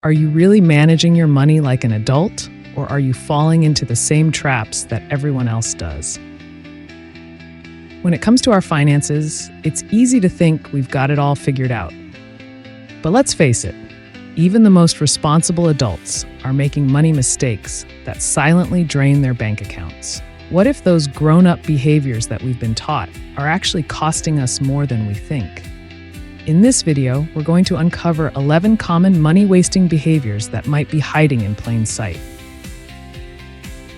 Are you really managing your money like an adult, or are you falling into the same traps that everyone else does? When it comes to our finances, it's easy to think we've got it all figured out. But let's face it, even the most responsible adults are making money mistakes that silently drain their bank accounts. What if those grown-up behaviors that we've been taught are actually costing us more than we think? In this video, we're going to uncover 11 common money-wasting behaviors that might be hiding in plain sight.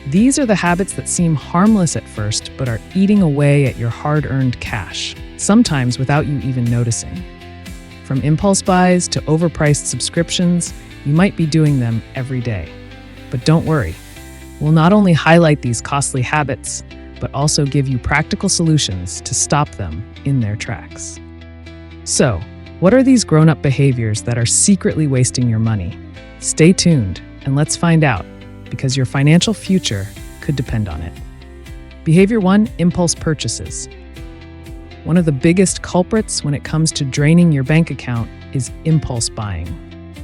These are the habits that seem harmless at first, but are eating away at your hard-earned cash, sometimes without you even noticing. From impulse buys to overpriced subscriptions, you might be doing them every day. But don't worry, we'll not only highlight these costly habits, but also give you practical solutions to stop them in their tracks. So, what are these grown-up behaviors that are secretly wasting your money? Stay tuned and let's find out, because your financial future could depend on it. Behavior 1, impulse purchases. One of the biggest culprits when it comes to draining your bank account is impulse buying.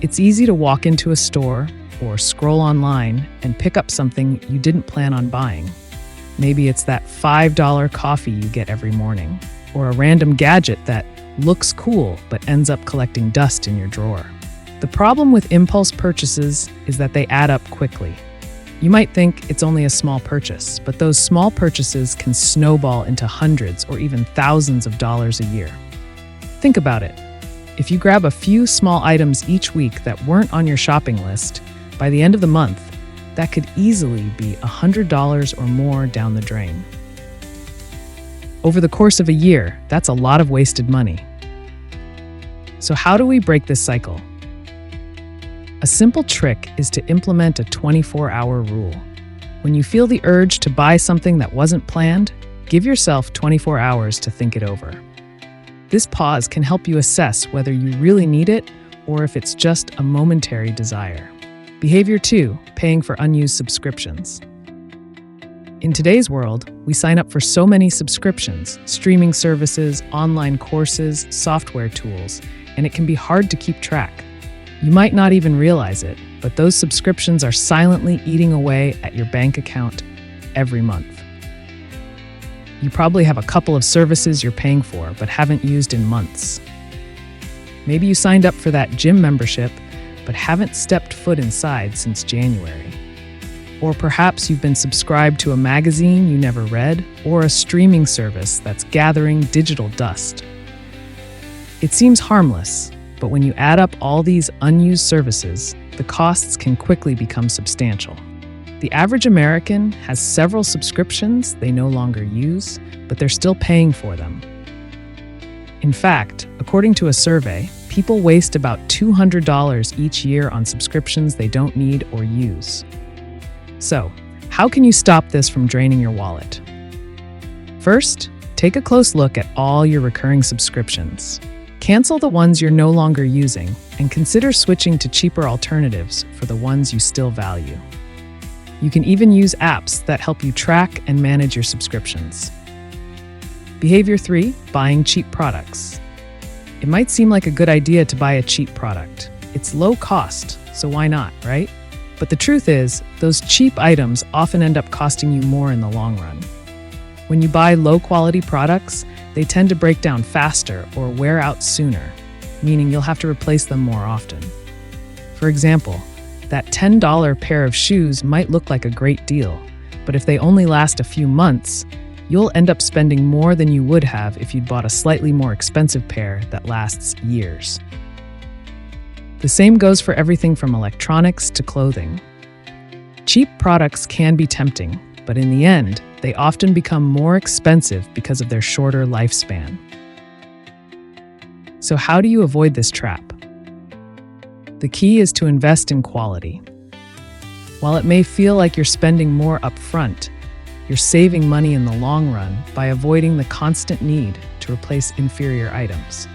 It's easy to walk into a store or scroll online and pick up something you didn't plan on buying. Maybe it's that $5 coffee you get every morning, or a random gadget that looks cool but ends up collecting dust in your drawer. The problem with impulse purchases is that they add up quickly. You might think it's only a small purchase, but those small purchases can snowball into hundreds or even thousands of dollars a year. Think about it. If you grab a few small items each week that weren't on your shopping list, by the end of the month, that could easily be $100 or more down the drain. Over the course of a year, that's a lot of wasted money. So how do we break this cycle? A simple trick is to implement a 24-hour rule. When you feel the urge to buy something that wasn't planned, give yourself 24 hours to think it over. This pause can help you assess whether you really need it or if it's just a momentary desire. Behavior 2, paying for unused subscriptions. In today's world, we sign up for so many subscriptions, streaming services, online courses, software tools, and it can be hard to keep track. You might not even realize it, but those subscriptions are silently eating away at your bank account every month. You probably have a couple of services you're paying for but haven't used in months. Maybe you signed up for that gym membership but haven't stepped foot inside since January. Or perhaps you've been subscribed to a magazine you never read or a streaming service that's gathering digital dust. It seems harmless, but when you add up all these unused services, the costs can quickly become substantial. The average American has several subscriptions they no longer use, but they're still paying for them. In fact, according to a survey, people waste about $200 each year on subscriptions they don't need or use. So, how can you stop this from draining your wallet? First, take a close look at all your recurring subscriptions. Cancel the ones you're no longer using and consider switching to cheaper alternatives for the ones you still value. You can even use apps that help you track and manage your subscriptions. Behavior 3, buying cheap products. It might seem like a good idea to buy a cheap product. It's low cost, so why not, right? But the truth is, those cheap items often end up costing you more in the long run. When you buy low-quality products, they tend to break down faster or wear out sooner, meaning you'll have to replace them more often. For example, that $10 pair of shoes might look like a great deal, but if they only last a few months, you'll end up spending more than you would have if you'd bought a slightly more expensive pair that lasts years. The same goes for everything from electronics to clothing. Cheap products can be tempting, but in the end, they often become more expensive because of their shorter lifespan. So how do you avoid this trap? The key is to invest in quality. While it may feel like you're spending more upfront, you're saving money in the long run by avoiding the constant need to replace inferior items.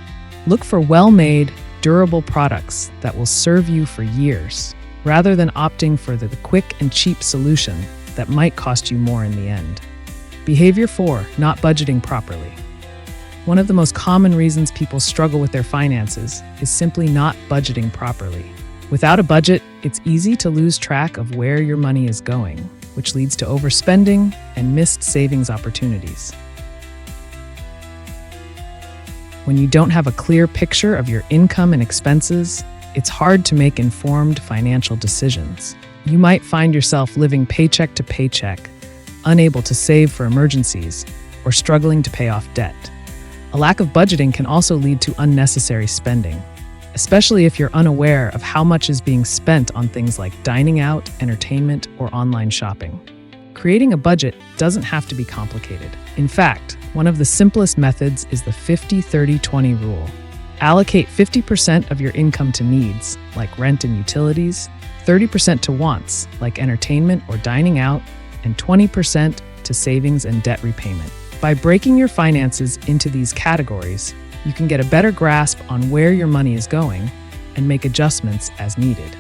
Look for well-made, durable products that will serve you for years, rather than opting for the quick and cheap solution that might cost you more in the end. Behavior 4, not budgeting properly. One of the most common reasons people struggle with their finances is simply not budgeting properly. Without a budget, it's easy to lose track of where your money is going, which leads to overspending and missed savings opportunities. When you don't have a clear picture of your income and expenses, it's hard to make informed financial decisions. You might find yourself living paycheck to paycheck, unable to save for emergencies, or struggling to pay off debt. A lack of budgeting can also lead to unnecessary spending, especially if you're unaware of how much is being spent on things like dining out, entertainment, or online shopping. Creating a budget doesn't have to be complicated. In fact, one of the simplest methods is the 50-30-20 rule. Allocate 50% of your income to needs, like rent and utilities, 30% to wants, like entertainment or dining out, and 20% to savings and debt repayment. By breaking your finances into these categories, you can get a better grasp on where your money is going and make adjustments as needed.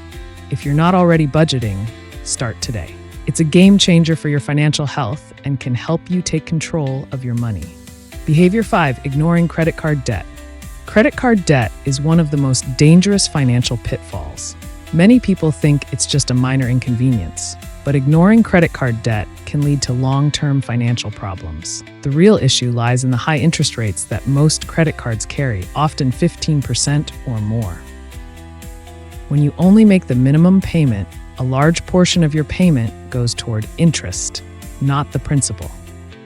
If you're not already budgeting, start today. It's a game changer for your financial health and can help you take control of your money. Behavior 5, ignoring credit card debt. Credit card debt is one of the most dangerous financial pitfalls. Many people think it's just a minor inconvenience, but ignoring credit card debt can lead to long-term financial problems. The real issue lies in the high interest rates that most credit cards carry, often 15% or more. When you only make the minimum payment, a large portion of your payment goes toward interest, not the principal.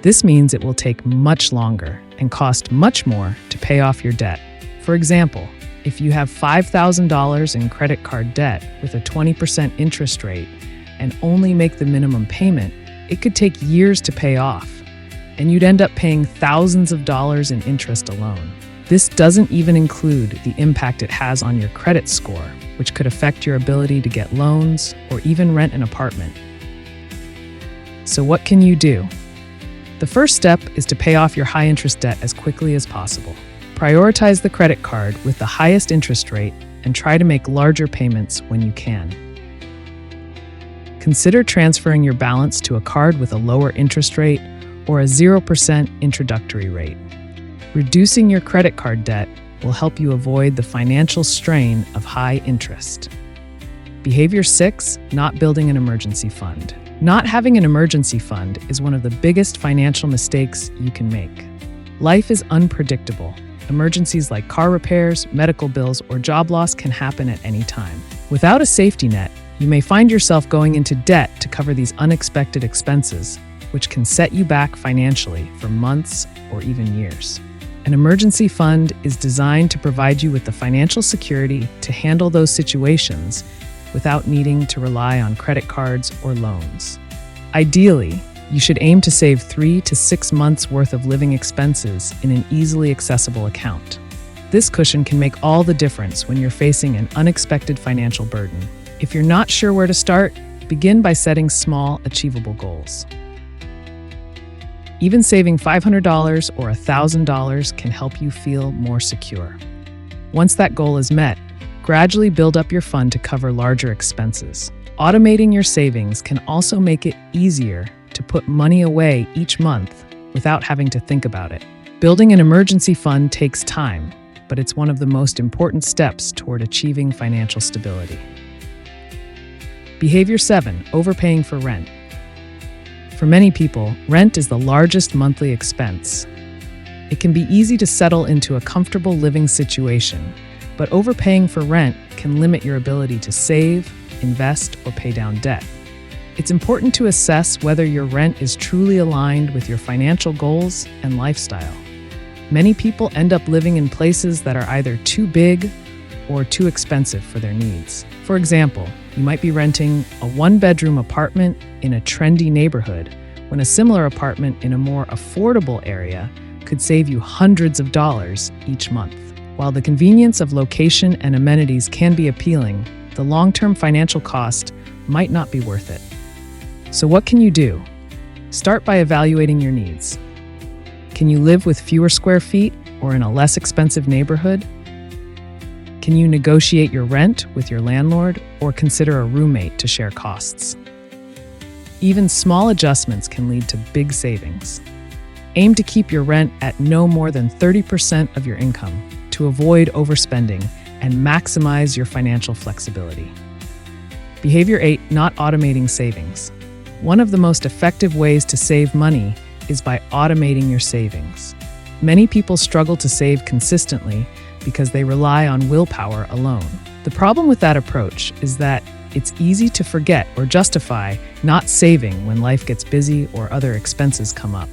This means it will take much longer and cost much more to pay off your debt. For example, if you have $5,000 in credit card debt with a 20% interest rate and only make the minimum payment, it could take years to pay off, and you'd end up paying thousands of dollars in interest alone. This doesn't even include the impact it has on your credit score, which could affect your ability to get loans or even rent an apartment. So what can you do? The first step is to pay off your high-interest debt as quickly as possible. Prioritize the credit card with the highest interest rate and try to make larger payments when you can. Consider transferring your balance to a card with a lower interest rate or a 0% introductory rate. Reducing your credit card debt will help you avoid the financial strain of high interest. Behavior 6, not building an emergency fund. Not having an emergency fund is one of the biggest financial mistakes you can make. Life is unpredictable. Emergencies like car repairs, medical bills, or job loss can happen at any time. Without a safety net, you may find yourself going into debt to cover these unexpected expenses, which can set you back financially for months or even years. An emergency fund is designed to provide you with the financial security to handle those situations without needing to rely on credit cards or loans. Ideally, you should aim to save 3 to 6 months' worth of living expenses in an easily accessible account. This cushion can make all the difference when you're facing an unexpected financial burden. If you're not sure where to start, begin by setting small, achievable goals. Even saving $500 or $1,000 can help you feel more secure. Once that goal is met, gradually build up your fund to cover larger expenses. Automating your savings can also make it easier to put money away each month without having to think about it. Building an emergency fund takes time, but it's one of the most important steps toward achieving financial stability. Behavior 7, overpaying for rent. For many people, rent is the largest monthly expense. It can be easy to settle into a comfortable living situation, but overpaying for rent can limit your ability to save, invest, or pay down debt. It's important to assess whether your rent is truly aligned with your financial goals and lifestyle. Many people end up living in places that are either too big or too expensive for their needs. For example, you might be renting a one-bedroom apartment in a trendy neighborhood when a similar apartment in a more affordable area could save you hundreds of dollars each month. While the convenience of location and amenities can be appealing, the long-term financial cost might not be worth it. So what can you do? Start by evaluating your needs. Can you live with fewer square feet or in a less expensive neighborhood? Can you negotiate your rent with your landlord or consider a roommate to share costs? Even small adjustments can lead to big savings. Aim to keep your rent at no more than 30% of your income to avoid overspending and maximize your financial flexibility. Behavior 8, not automating savings. One of the most effective ways to save money is by automating your savings. Many people struggle to save consistently because they rely on willpower alone. The problem with that approach is that it's easy to forget or justify not saving when life gets busy or other expenses come up.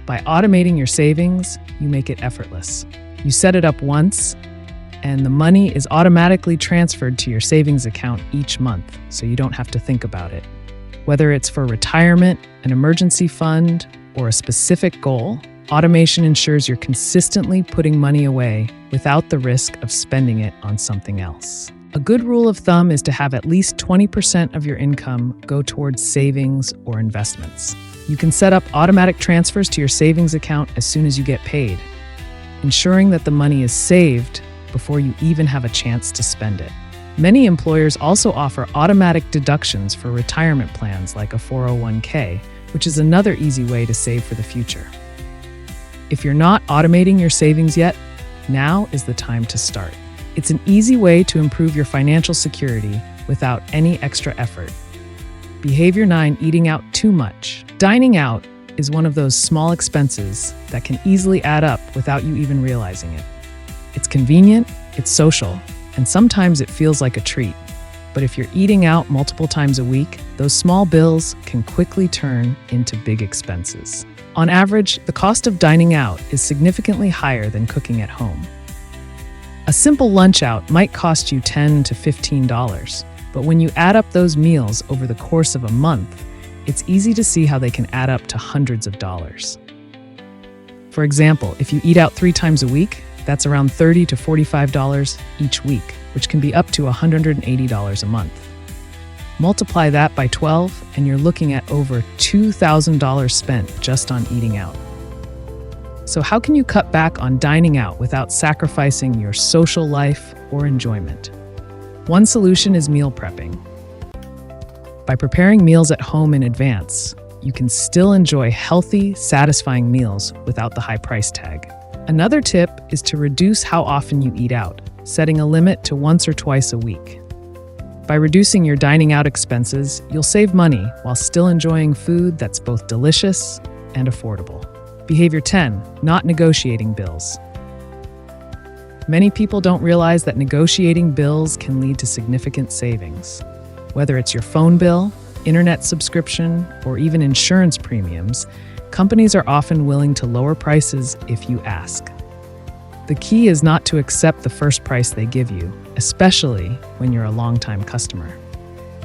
By automating your savings, you make it effortless. You set it up once, and the money is automatically transferred to your savings account each month, so you don't have to think about it. Whether it's for retirement, an emergency fund, or a specific goal, automation ensures you're consistently putting money away without the risk of spending it on something else. A good rule of thumb is to have at least 20% of your income go towards savings or investments. You can set up automatic transfers to your savings account as soon as you get paid, ensuring that the money is saved before you even have a chance to spend it. Many employers also offer automatic deductions for retirement plans like a 401k, which is another easy way to save for the future. If you're not automating your savings yet, now is the time to start. It's an easy way to improve your financial security without any extra effort. Behavior 9, eating out too much. Dining out is one of those small expenses that can easily add up without you even realizing it. It's convenient, it's social, and sometimes it feels like a treat. But if you're eating out multiple times a week, those small bills can quickly turn into big expenses. On average, the cost of dining out is significantly higher than cooking at home. A simple lunch out might cost you $10 to $15, but when you add up those meals over the course of a month, it's easy to see how they can add up to hundreds of dollars. For example, if you eat out 3 times a week, that's around $30 to $45 each week, which can be up to $180 a month. Multiply that by 12, and you're looking at over $2,000 spent just on eating out. So how can you cut back on dining out without sacrificing your social life or enjoyment? One solution is meal prepping. By preparing meals at home in advance, you can still enjoy healthy, satisfying meals without the high price tag. Another tip is to reduce how often you eat out, setting a limit to once or twice a week. By reducing your dining out expenses, you'll save money while still enjoying food that's both delicious and affordable. Behavior 10, not negotiating bills. Many people don't realize that negotiating bills can lead to significant savings. Whether it's your phone bill, internet subscription, or even insurance premiums, companies are often willing to lower prices if you ask. The key is not to accept the first price they give you, especially when you're a long-time customer.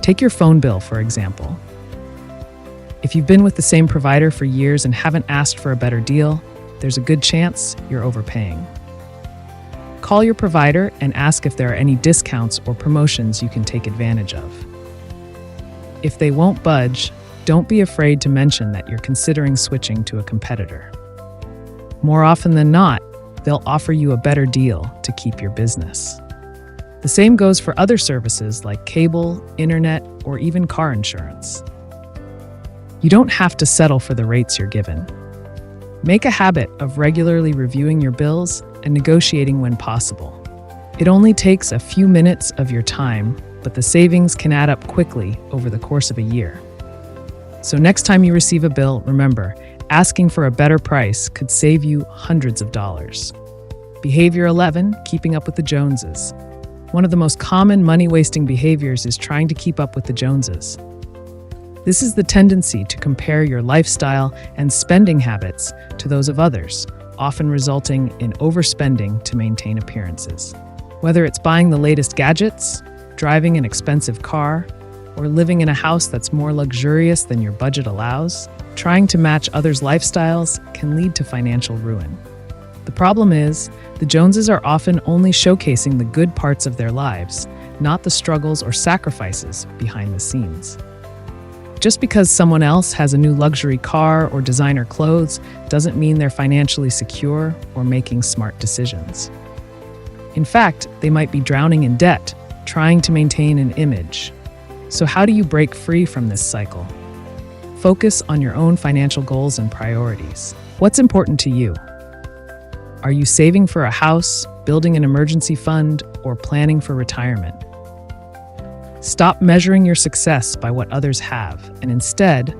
Take your phone bill, for example. If you've been with the same provider for years and haven't asked for a better deal, there's a good chance you're overpaying. Call your provider and ask if there are any discounts or promotions you can take advantage of. If they won't budge, don't be afraid to mention that you're considering switching to a competitor. More often than not, they'll offer you a better deal to keep your business. The same goes for other services like cable, internet, or even car insurance. You don't have to settle for the rates you're given. Make a habit of regularly reviewing your bills and negotiating when possible. It only takes a few minutes of your time, but the savings can add up quickly over the course of a year. So next time you receive a bill, remember, asking for a better price could save you hundreds of dollars. Behavior 11, keeping up with the Joneses. One of the most common money-wasting behaviors is trying to keep up with the Joneses. This is the tendency to compare your lifestyle and spending habits to those of others, often resulting in overspending to maintain appearances. Whether it's buying the latest gadgets, driving an expensive car, or living in a house that's more luxurious than your budget allows, trying to match others' lifestyles can lead to financial ruin. The problem is, the Joneses are often only showcasing the good parts of their lives, not the struggles or sacrifices behind the scenes. Just because someone else has a new luxury car or designer clothes doesn't mean they're financially secure or making smart decisions. In fact, they might be drowning in debt, trying to maintain an image. So how do you break free from this cycle? Focus on your own financial goals and priorities. What's important to you? Are you saving for a house, building an emergency fund, or planning for retirement? Stop measuring your success by what others have, and instead,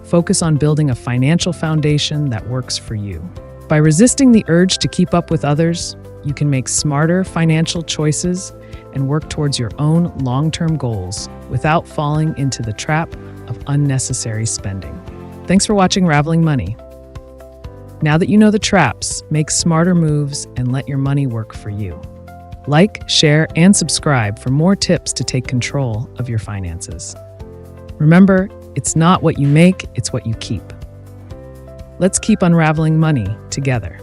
focus on building a financial foundation that works for you. By resisting the urge to keep up with others, you can make smarter financial choices and work towards your own long-term goals without falling into the trap of unnecessary spending. Thanks for watching Raveling Money. Now that you know the traps, make smarter moves and let your money work for you. Like, share, and subscribe for more tips to take control of your finances. Remember, it's not what you make, it's what you keep. Let's keep unraveling money together.